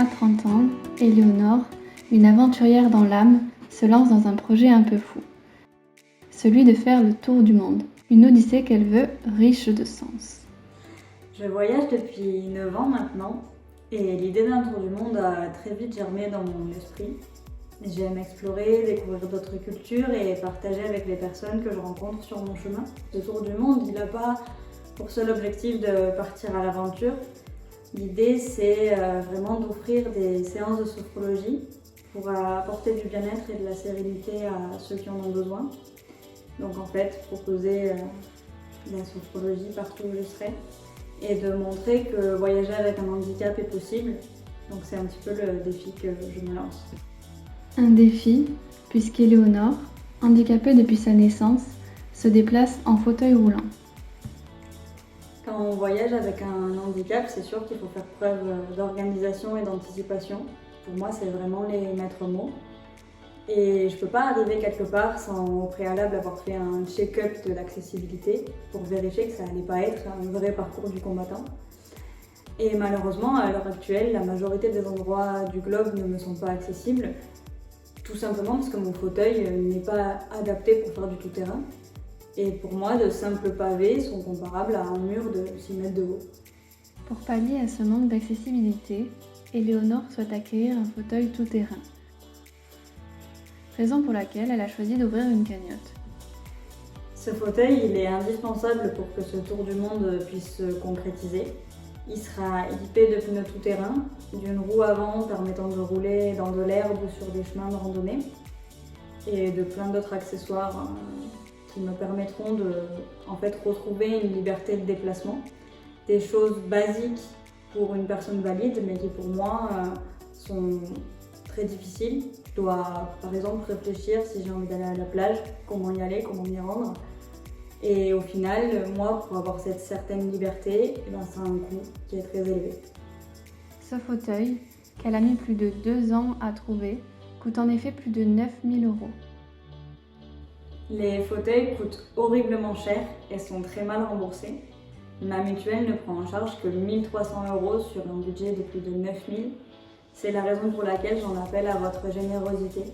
À 30 ans, Éléonore, une aventurière dans l'âme, se lance dans un projet un peu fou. Celui de faire le tour du monde. Une odyssée qu'elle veut riche de sens. Je voyage depuis 9 ans maintenant et l'idée d'un tour du monde a très vite germé dans mon esprit. J'aime explorer, découvrir d'autres cultures et partager avec les personnes que je rencontre sur mon chemin. Ce tour du monde, il n'a pas pour seul objectif de partir à l'aventure. L'idée, c'est vraiment d'offrir des séances de sophrologie pour apporter du bien-être et de la sérénité à ceux qui en ont besoin. Donc en fait, proposer la sophrologie partout où je serai et de montrer que voyager avec un handicap est possible. Donc c'est un petit peu le défi que je me lance. Un défi, puisqu'Éléonore, handicapée depuis sa naissance, se déplace en fauteuil roulant. Quand on voyage avec un handicap, c'est sûr qu'il faut faire preuve d'organisation et d'anticipation. Pour moi, c'est vraiment les maîtres mots. Et je ne peux pas arriver quelque part sans au préalable avoir fait un check-up de l'accessibilité pour vérifier que ça n'allait pas être un vrai parcours du combattant. Et malheureusement, à l'heure actuelle, la majorité des endroits du globe ne me sont pas accessibles, tout simplement parce que mon fauteuil n'est pas adapté pour faire du tout-terrain. Et pour moi, de simples pavés sont comparables à un mur de 6 mètres de haut. Pour pallier à ce manque d'accessibilité, Éléonore souhaite acquérir un fauteuil tout-terrain. Raison pour laquelle elle a choisi d'ouvrir une cagnotte. Ce fauteuil, il est indispensable pour que ce tour du monde puisse se concrétiser. Il sera équipé de pneus tout-terrain, d'une roue avant permettant de rouler dans de l'herbe ou sur des chemins de randonnée, et de plein d'autres accessoires qui me permettront de retrouver une liberté de déplacement. Des choses basiques pour une personne valide, mais qui pour moi sont très difficiles. Je dois par exemple réfléchir si j'ai envie d'aller à la plage, comment y aller, comment m'y rendre. Et au final, moi, pour avoir cette certaine liberté, ça a un coût qui est très élevé. Ce fauteuil, qu'elle a mis plus de 2 ans à trouver, coûte en effet plus de 9 000 €. Les fauteuils coûtent horriblement cher et sont très mal remboursés. Ma mutuelle ne prend en charge que 1 300 € sur un budget de plus de 9 000 €. C'est la raison pour laquelle j'en appelle à votre générosité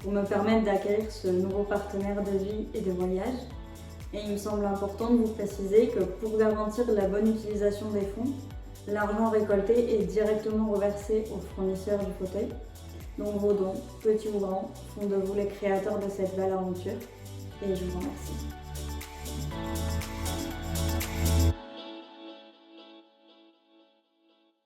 pour me permettre d'acquérir ce nouveau partenaire de vie et de voyage. Et il me semble important de vous préciser que pour garantir la bonne utilisation des fonds, l'argent récolté est directement reversé aux fournisseurs du fauteuil. Donc vos dons, petits ou grands, font de vous les créateurs de cette belle aventure. Et je vous remercie.